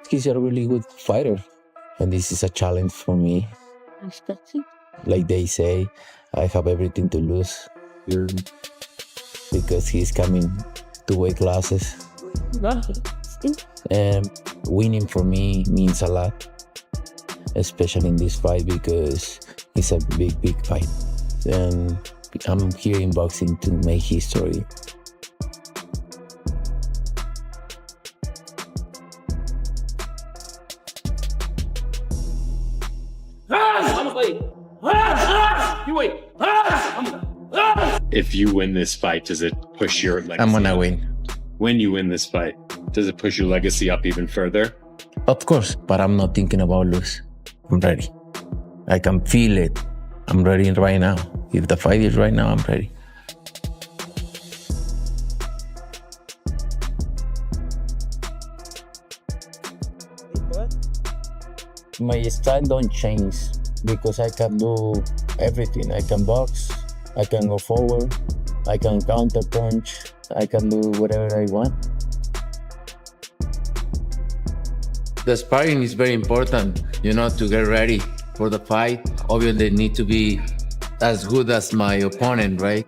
He's a really good fighter, and this is a challenge for me. Like they say, I have everything to lose because he's coming to weight classes. And winning for me means a lot, especially in this fight because it's a big fight. And I'm here in boxing to make history. If you win this fight, does it push your legacy? I'm gonna win. When you win this fight, does it push your legacy up even further? Of course, but I'm not thinking about lose. I'm ready. I can feel it. I'm ready right now. If the fight is right now, I'm ready. My style don't change because I can do everything. I can box, I can go forward, I can counter punch, I can do whatever I want. The sparring is very important, to get ready for the fight. Obviously, they need to be as good as my opponent, right?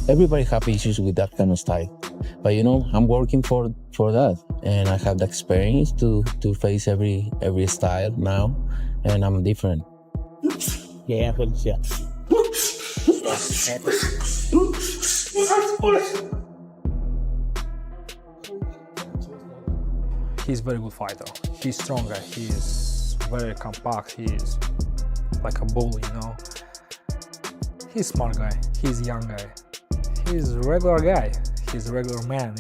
Everybody have issues with that kind of style. But I'm working for that, and I have the experience to face every style now, and I'm different. Yeah. He's a very good fighter. He's stronger. He's very compact. He's like a bull, He's a smart guy. He's a young guy. He's a regular guy. He's a regular man,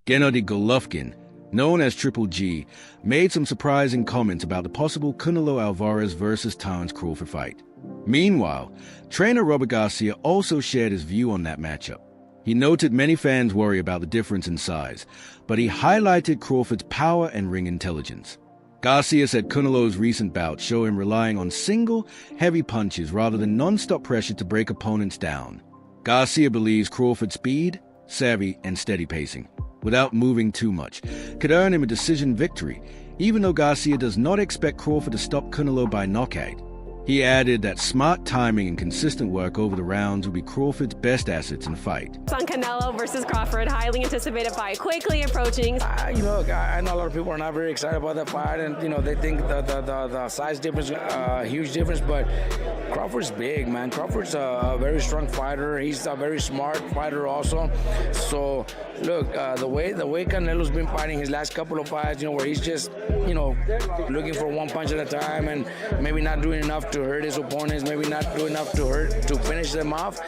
Gennady Golovkin, known as Triple G, made some surprising comments about the possible Canelo Alvarez versus Terence Crawford fight. Meanwhile, trainer Robert Garcia also shared his view on that matchup. He noted many fans worry about the difference in size, but he highlighted Crawford's power and ring intelligence. Garcia said Canelo's recent bouts show him relying on single, heavy punches rather than non-stop pressure to break opponents down. Garcia believes Crawford's speed, savvy, and steady pacing, without moving too much, could earn him a decision victory, even though Garcia does not expect Crawford to stop Canelo by knockout. He added that smart timing and consistent work over the rounds will be Crawford's best assets in the fight. On Canelo versus Crawford, highly anticipated fight, quickly approaching. I know a lot of people are not very excited about that fight, and they think the size difference, huge difference. But Crawford's big, man. Crawford's a very strong fighter. He's a very smart fighter also. So look, the way Canelo's been fighting his last couple of fights, where he's just looking for one punch at a time and maybe not doing enough to hurt his opponents, maybe not do enough to finish them off.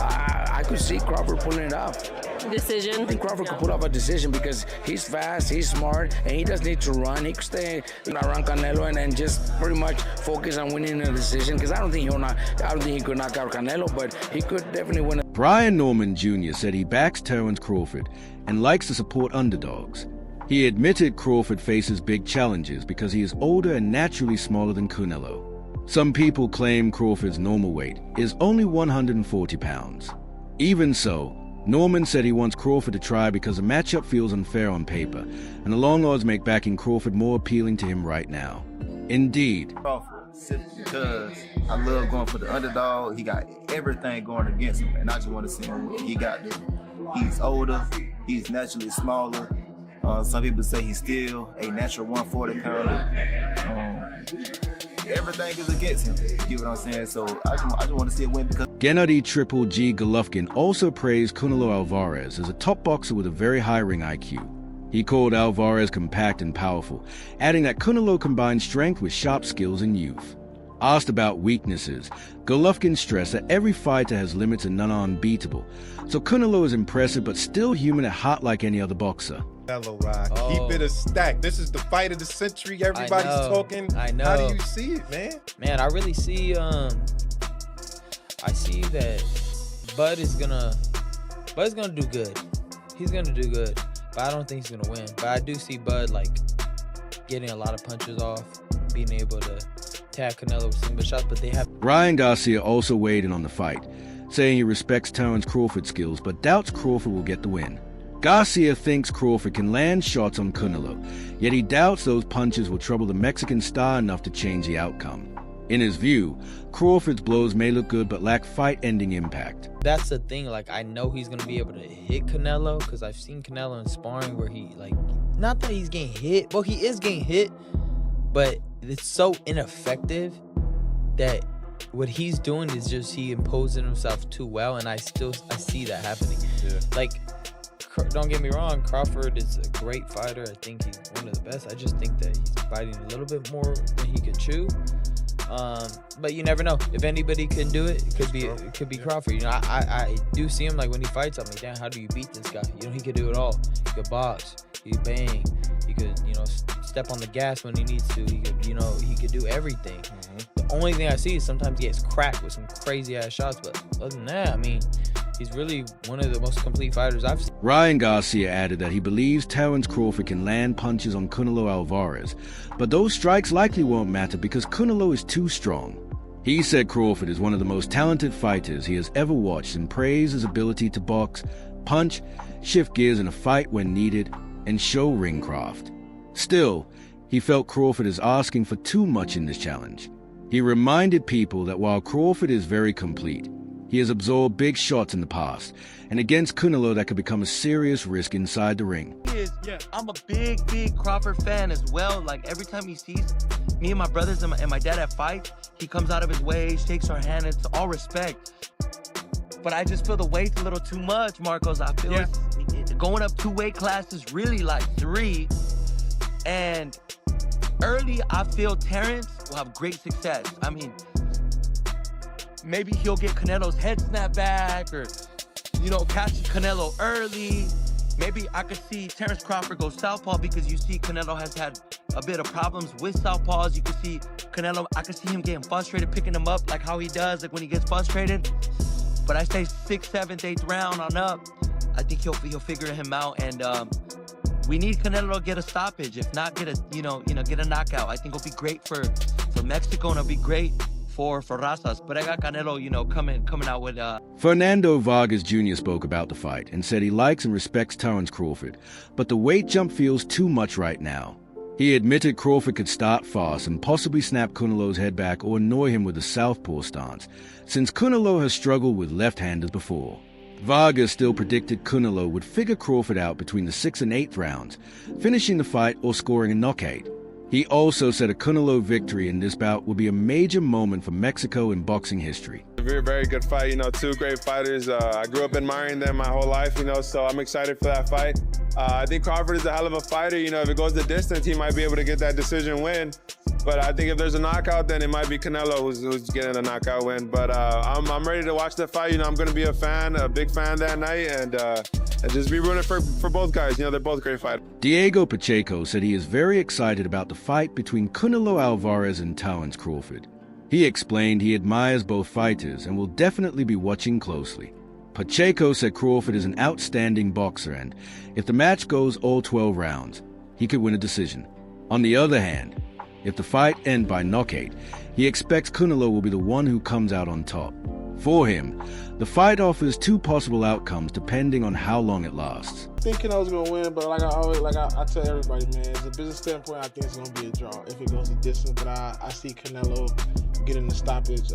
I could see Crawford pulling it off. Decision? I think Crawford could pull off a decision because he's fast, he's smart, and he doesn't need to run. He could stay around Canelo and just pretty much focus on winning a decision. Because I don't think he could knock out Canelo, but he could definitely win. Brian Norman Jr. said he backs Terence Crawford and likes to support underdogs. He admitted Crawford faces big challenges because he is older and naturally smaller than Canelo. Some people claim Crawford's normal weight is only 140 pounds. Even so, Norman said he wants Crawford to try because the matchup feels unfair on paper, and the long odds make backing Crawford more appealing to him right now. Indeed. Crawford, simply because I love going for the underdog. He got everything going against him, and I just want to see him. He's older, he's naturally smaller. Some people say he's still a natural 140 pounder. Everything is against him. You get what I'm saying? So I just want to see it win because Gennady Triple G Golovkin also praised Canelo Alvarez as a top boxer with a very high ring IQ. He called Alvarez compact and powerful, adding that Canelo combined strength with sharp skills and youth. Asked about weaknesses, Golovkin stressed that every fighter has limits and none are unbeatable. So Canelo is impressive but still human at heart like any other boxer. Canelo ride. Keep it a stack. This is the fight of the century. Everybody's talking. I know. How do you see it, man? Man, I really see I see that Bud is gonna do good. He's gonna do good. But I don't think he's gonna win. But I do see Bud getting a lot of punches off, being able to tag Canelo with single shots, but they have. Ryan Garcia also weighed in on the fight, saying he respects Terence Crawford's skills but doubts Crawford will get the win. Garcia thinks Crawford can land shots on Canelo, yet he doubts those punches will trouble the Mexican star enough to change the outcome. In his view, Crawford's blows may look good but lack fight-ending impact. That's the thing, like, I know he's going to be able to hit Canelo because I've seen Canelo in sparring where he, like, not that he's getting hit, well, he is getting hit, but it's so ineffective that what he's doing is just he imposing himself too well, and I see that happening. Yeah. Like, don't get me wrong, Crawford is a great fighter. I think he's one of the best. I just think that he's fighting a little bit more than he could chew. But you never know. If anybody can do it, it could be Crawford. You know, I do see him, like, when he fights, I'm like, damn, how do you beat this guy? You know, he could do it all. He could box, he could bang, he could, you know, step on the gas when he needs to. He could, you know, he could do everything. The only thing I see is sometimes he gets cracked with some crazy ass shots, but other than that, I mean, he's really one of the most complete fighters I've seen. Ryan Garcia added that he believes Terence Crawford can land punches on Canelo Alvarez, but those strikes likely won't matter because Canelo is too strong. He said Crawford is one of the most talented fighters he has ever watched and praised his ability to box, punch, shift gears in a fight when needed, and show ring craft. Still, he felt Crawford is asking for too much in this challenge. He reminded people that while Crawford is very complete, he has absorbed big shots in the past, and against Canelo that could become a serious risk inside the ring. I'm a big Crawford fan as well. Like, every time he sees me and my brothers and my dad at fight, he comes out of his way, shakes our hand. It's all respect. But I just feel the weight's a little too much, Marcos. I feel it's going up 2 weight classes, really like 3. And early, I feel Terence will have great success. I mean, maybe he'll get Canelo's head snapped back, or, you know, catch Canelo early. Maybe I could see Terence Crawford go southpaw because you see Canelo has had a bit of problems with southpaws. You can see Canelo, I could see him getting frustrated, picking him up like how he does, like when he gets frustrated. But I say 6th, 7th, 8th round on up, I think he'll figure him out. And we need Canelo to get a stoppage, if not get a get a knockout. I think it'll be great for Mexico, and it'll be great for Razas, but I got Canelo, you know, coming out with Fernando Vargas Jr. spoke about the fight and said he likes and respects Terence Crawford, but the weight jump feels too much right now. He admitted Crawford could start fast and possibly snap Canelo's head back or annoy him with a southpaw stance, since Canelo has struggled with left-handers before. Vargas still predicted Canelo would figure Crawford out between the 6th and 8th rounds, finishing the fight or scoring a knockout. He also said a Canelo victory in this bout would be a major moment for Mexico in boxing history. A very, very good fight. You know, 2 great fighters. I grew up admiring them my whole life, you know, so I'm excited for that fight. I think Crawford is a hell of a fighter. You know, if it goes the distance, he might be able to get that decision win. But I think if there's a knockout, then it might be Canelo who's getting the knockout win. But I'm ready to watch the fight. You know, I'm going to be a big fan that night, and just be rooting for both guys. You know, they're both great fighters. Diego Pacheco said he is very excited about the fight between Canelo Alvarez and Terence Crawford. He explained he admires both fighters and will definitely be watching closely. Pacheco said Crawford is an outstanding boxer, and if the match goes all 12 rounds, he could win a decision. On the other hand, if the fight ends by knockout, he expects Canelo will be the one who comes out on top. For him, the fight offers 2 possible outcomes depending on how long it lasts. I think Canelo's gonna win, but I tell everybody, man, as a business standpoint, I think it's gonna be a draw if it goes the distance. But I see Canelo getting the stoppage.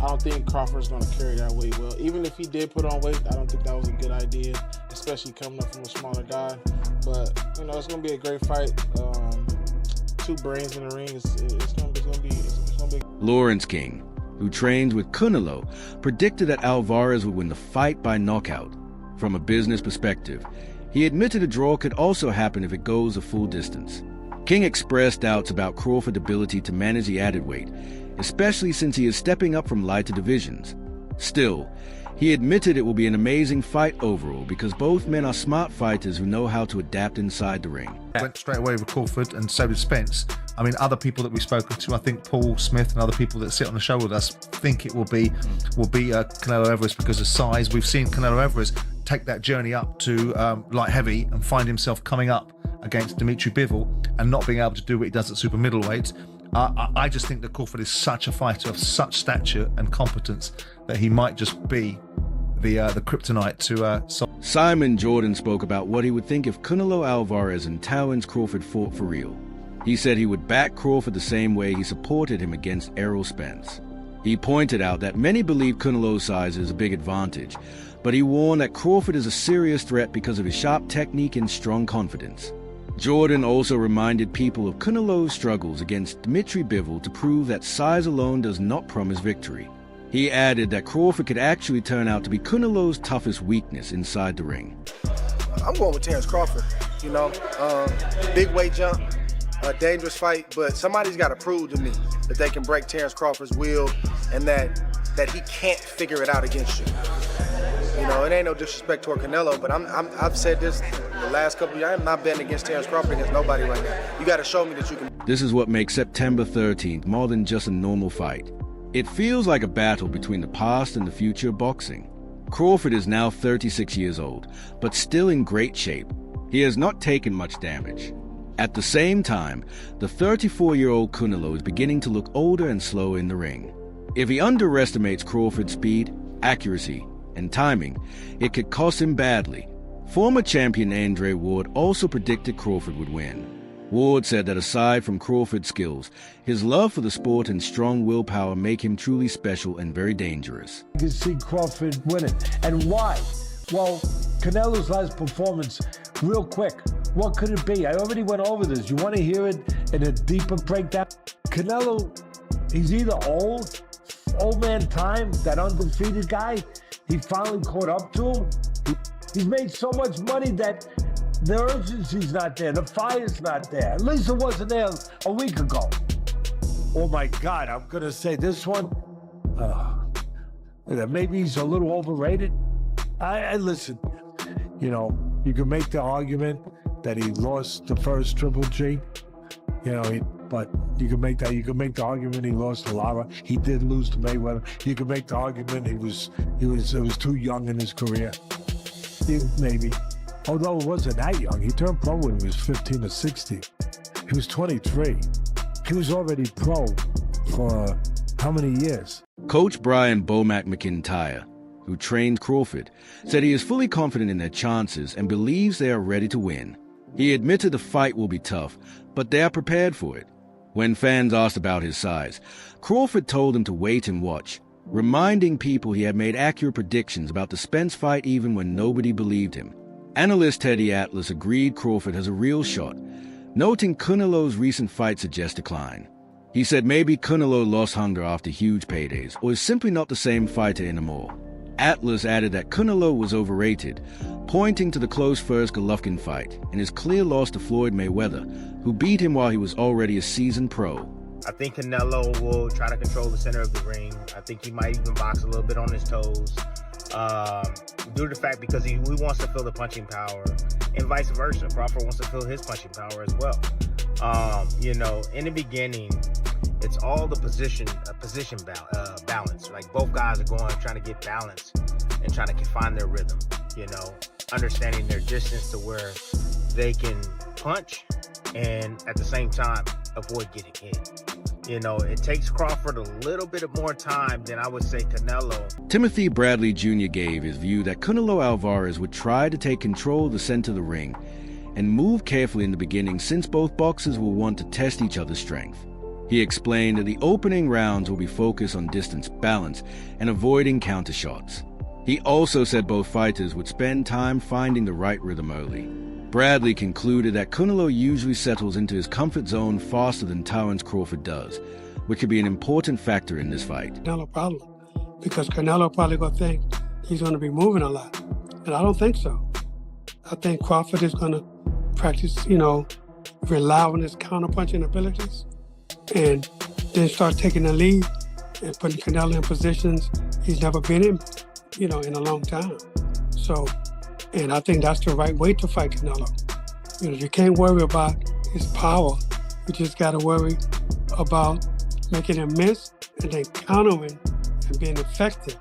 I don't think Crawford's gonna carry that weight well. Even if he did put on weight, I don't think that was a good idea, especially coming up from a smaller guy. But you know, it's gonna be a great fight. 2 brains in the ring. It's gonna be. Lawrence King, who trains with Canelo, predicted that Alvarez would win the fight by knockout. From a business perspective, he admitted a draw could also happen if it goes a full distance. King expressed doubts about Crawford's ability to manage the added weight, especially since he is stepping up from lighter divisions. Still, he admitted it will be an amazing fight overall because both men are smart fighters who know how to adapt inside the ring. Went straight away with Crawford, and so did Spence. I mean, other people that we've spoken to, I think Paul Smith and other people that sit on the show with us think it will be Canelo Alvarez because of size. We've seen Canelo Alvarez take that journey up to light heavy and find himself coming up against Dimitri Bivol and not being able to do what he does at super middleweight. I just think that Crawford is such a fighter of such stature and competence that he might just be the kryptonite to Simon Jordan spoke about what he would think if Canelo Alvarez and Terence Crawford fought for real. He said he would back Crawford the same way he supported him against Errol Spence. He pointed out that many believe Canelo's size is a big advantage, but he warned that Crawford is a serious threat because of his sharp technique and strong confidence. Jordan also reminded people of Canelo's struggles against Dmitry Bivol to prove that size alone does not promise victory. He added that Crawford could actually turn out to be Canelo's toughest weakness inside the ring. I'm going with Terence Crawford. You know, big weight jump, a dangerous fight, but somebody's got to prove to me that they can break Terence Crawford's will and that he can't figure it out against you. You know, it ain't no disrespect toward Canelo, but I've said this the last couple of years. I'm not betting against Terence Crawford against nobody right now. You got to show me that you can. This is what makes September 13th more than just a normal fight. It feels like a battle between the past and the future of boxing. Crawford is now 36 years old, but still in great shape. He has not taken much damage. At the same time, the 34-year-old Canelo is beginning to look older and slower in the ring. If he underestimates Crawford's speed, accuracy, and timing, it could cost him badly. Former champion Andre Ward also predicted Crawford would win. Ward said that aside from Crawford's skills, his love for the sport and strong willpower make him truly special and very dangerous. You can see Crawford winning. And why? Well, Canelo's last performance, real quick, what could it be? I already went over this. You want to hear it in a deeper breakdown? Canelo, he's either old man time, that undefeated guy, he finally caught up to him. He's made so much money that the urgency's not there, the fire's not there. At least it wasn't there a week ago. Oh my God, I'm gonna say this one, maybe he's a little overrated. I listen, you know, you can make the argument that he lost the first Triple G, you know, but you can make the argument he lost to Lara. He did lose to Mayweather. You can make the argument he was too young in his career. Maybe. Although it wasn't that young. He turned pro when he was 15 or 16. He was 23. He was already pro for how many years? Coach Brian Bomac McIntyre, who trained Crawford, said he is fully confident in their chances and believes they are ready to win. He admitted the fight will be tough, but they are prepared for it. When fans asked about his size, Crawford told them to wait and watch, reminding people he had made accurate predictions about the Spence fight even when nobody believed him. Analyst Teddy Atlas agreed Crawford has a real shot, noting Canelo's recent fight suggests decline. He said maybe Canelo lost hunger after huge paydays or is simply not the same fighter anymore. Atlas added that Canelo was overrated, pointing to the close first Golovkin fight and his clear loss to Floyd Mayweather, who beat him while he was already a seasoned pro. I think Canelo will try to control the center of the ring. I think he might even box a little bit on his toes, due to the fact because he wants to feel the punching power, and vice versa. Crawford wants to feel his punching power as well. You know, in the beginning, it's all the position balance. Like both guys are trying to get balance and trying to find their rhythm. You know, understanding their distance to where they can punch and at the same time avoid getting hit. You know, it takes Crawford a little bit more time than I would say Canelo. Timothy Bradley Jr. gave his view that Canelo Alvarez would try to take control of the center of the ring and move carefully in the beginning since both boxers will want to test each other's strength. He explained that the opening rounds will be focused on distance, balance, and avoiding counter shots. He also said both fighters would spend time finding the right rhythm early. Bradley concluded that Canelo usually settles into his comfort zone faster than Terence Crawford does, which could be an important factor in this fight. Canelo problem, because Canelo probably gonna think he's gonna be moving a lot, and I don't think so. I think Crawford is gonna practice, you know, rely on his counter-punching abilities, and then start taking the lead and putting Canelo in positions he's never been in, you know, in a long time. So, and I think that's the right way to fight Canelo. You know, you can't worry about his power. You just got to worry about making him miss and then countering and being effective.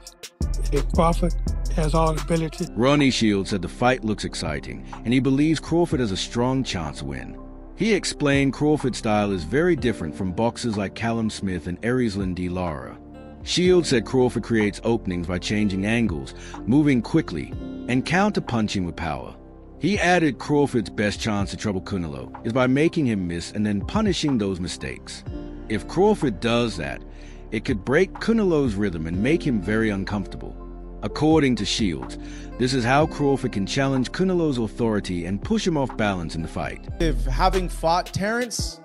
And Crawford has all the ability. Ronnie Shields said the fight looks exciting, and he believes Crawford has a strong chance to win. He explained Crawford's style is very different from boxers like Callum Smith and Erislan de Lara. Shields said Crawford creates openings by changing angles, moving quickly, and counter-punching with power. He added Crawford's best chance to trouble Canelo is by making him miss and then punishing those mistakes. If Crawford does that, it could break Canelo's rhythm and make him very uncomfortable. According to Shields, this is how Crawford can challenge Canelo's authority and push him off balance in the fight. If having fought Terence,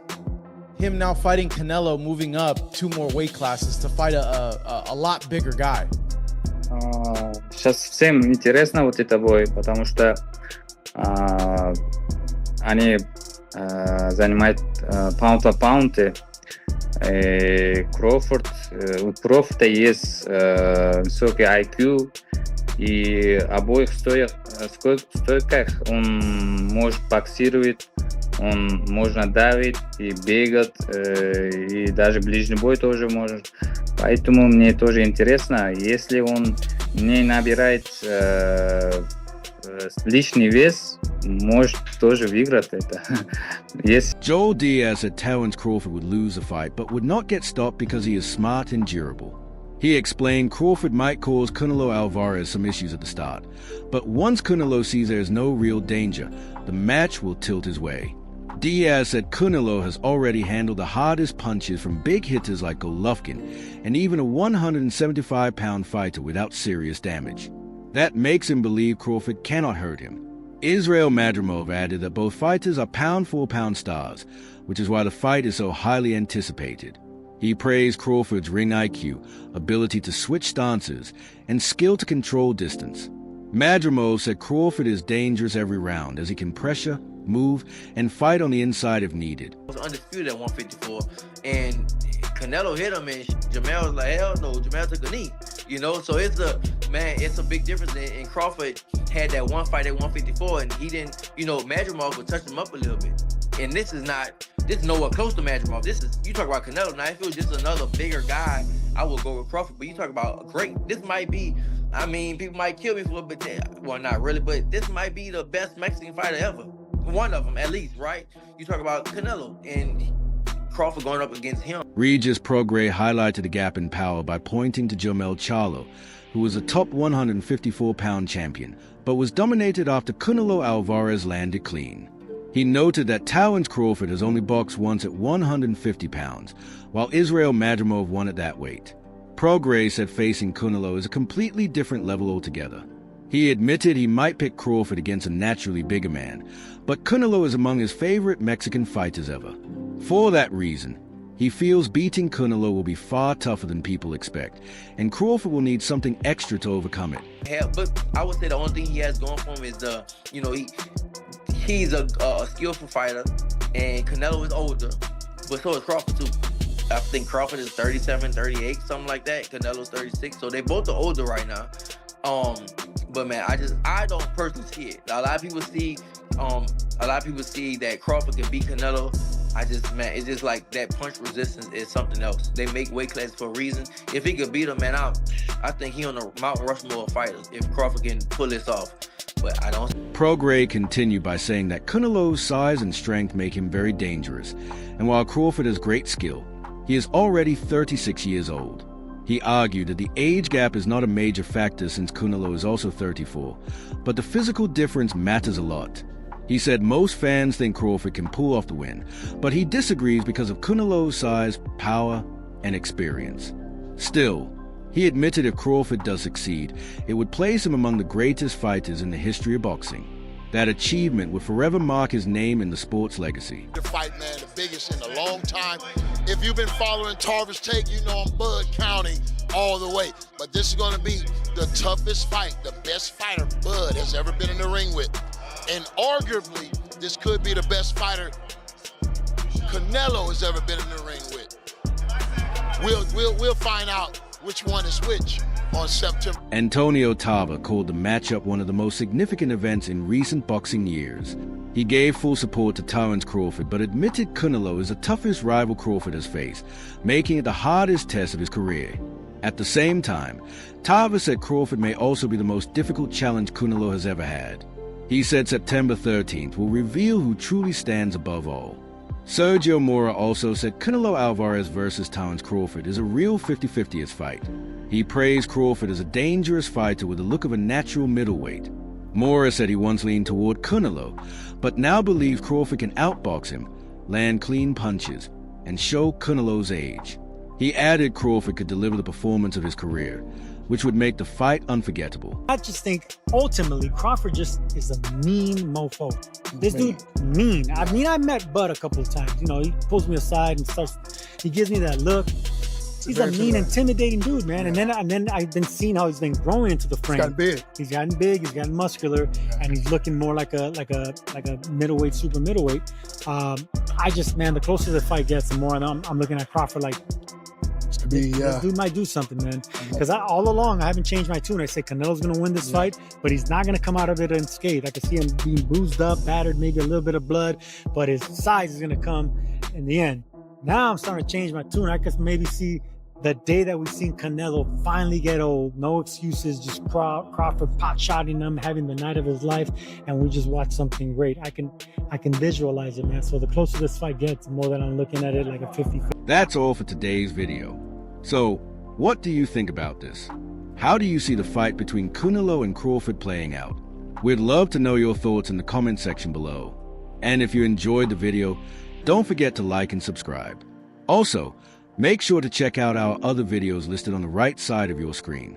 him now fighting Canelo, moving up 2 more weight classes to fight a lot bigger guy. Сейчас всем интересно вот это бой, потому что они занимают паунд по паунде. Кроуфорд, у Кроуфорда есть высокий IQ, и обоих стойках он может боксировать, он можно давить и бегать, и даже ближний бой тоже может. Поэтому мне тоже интересно, если он не набирает лишний вес, может тоже выиграть это. Yes. Joel Diaz said Terence Crawford would lose the fight, but would not get stopped because he is smart and durable. He explained Crawford might cause Canelo Alvarez some issues at the start, but once Canelo sees there is no real danger, the match will tilt his way. Diaz said Canelo has already handled the hardest punches from big hitters like Golovkin and even a 175-pound fighter without serious damage. That makes him believe Crawford cannot hurt him. Israel Madrimov added that both fighters are pound-for-pound stars, which is why the fight is so highly anticipated. He praised Crawford's ring IQ, ability to switch stances, and skill to control distance. Madrimov said Crawford is dangerous every round as he can pressure, move, and fight on the inside if needed. Was undisputed at 154, and Canelo hit him, and Jamel was like, hell no, Jamel took a knee. You know, so it's a big difference. And Crawford had that one fight at 154, and he didn't, Madrimov would touch him up a little bit. And this is nowhere close to Madrimov. You talk about Canelo, now if it was just another bigger guy, I would go with Crawford. But you talk about this might be, people might kill me for it, but well, not really, but this might be the best Mexican fighter ever. One of them, at least, right? You talk about Canelo, and Crawford going up against him. Regis Prograis highlighted the gap in power by pointing to Jomel Charlo, who was a top 154-pound champion, but was dominated after Canelo Alvarez landed clean. He noted that Terence Crawford has only boxed once at 150 pounds, while Israel Madrimov won at that weight. Prograis said facing Canelo is a completely different level altogether. He admitted he might pick Crawford against a naturally bigger man, but Canelo is among his favorite Mexican fighters ever. For that reason, he feels beating Canelo will be far tougher than people expect, and Crawford will need something extra to overcome it. Yeah, but I would say the only thing he has going for him is he's a skillful fighter, and Canelo is older, but so is Crawford too. I think Crawford is 37, 38, something like that. Canelo's 36, so they both are older right now. But man, I don't personally see it. A lot of people see that Crawford can beat Canelo. It's just like that punch resistance is something else. They make weight classes for a reason. If he could beat him, man, I think he on the Mount Rushmore of fighters if Crawford can pull this off. But I don't. Prograis continued by saying that Canelo's size and strength make him very dangerous, and while Crawford has great skill, he is already 36 years old. He argued that the age gap is not a major factor since Canelo is also 34, but the physical difference matters a lot. He said most fans think Crawford can pull off the win, but he disagrees because of Canelo's size, power, and experience. Still, he admitted if Crawford does succeed, it would place him among the greatest fighters in the history of boxing. That achievement would forever mark his name in the sport's legacy. The fight, man, the biggest in a long time. If you've been following Tarver's Take, you know I'm Bud County all the way. But this is going to be the toughest fight, the best fighter Bud has ever been in the ring with. And arguably, this could be the best fighter Canelo has ever been in the ring with. We'll find out which one is which on September. Antonio Tarver called the matchup one of the most significant events in recent boxing years. He gave full support to Terence Crawford, but admitted Canelo is the toughest rival Crawford has faced, making it the hardest test of his career. At the same time, Tarver said Crawford may also be the most difficult challenge Canelo has ever had. He said September 13th will reveal who truly stands above all. Sergio Mora also said Canelo Alvarez versus Terence Crawford is a real 50-50 fight. He praised Crawford as a dangerous fighter with the look of a natural middleweight. Mora said he once leaned toward Canelo, but now believes Crawford can outbox him, land clean punches, and show Canelo's age. He added Crawford could deliver the performance of his career, which would make the fight unforgettable. I just think ultimately Crawford just is a mean mofo. This dude mean. I mean, I met Bud a couple of times. You know, he pulls me aside and he gives me that look. He's a mean, intimidating dude, man. Yeah. And then I've been seeing how he's been growing into the frame. He's gotten big. He's gotten big. He's gotten muscular, and he's looking more like a middleweight, super middleweight. I just, man, the closer the fight gets, the more I'm looking at Crawford like, this dude might do something, man. Because all along, I haven't changed my tune. I say Canelo's going to win this fight, but he's not going to come out of it unscathed. I can see him being bruised up, battered, maybe a little bit of blood, but his size is going to come in the end. Now I'm starting to change my tune. I could maybe see the day that we've seen Canelo finally get old, no excuses, just Crawford pot-shotting him, having the night of his life, and we just watch something great. I can visualize it, man. So the closer this fight gets, the more that I'm looking at it like a 50-50. That's all for today's video. So, what do you think about this? How do you see the fight between Canelo and Crawford playing out? We'd love to know your thoughts in the comment section below. And if you enjoyed the video, don't forget to like and subscribe. Also, make sure to check out our other videos listed on the right side of your screen.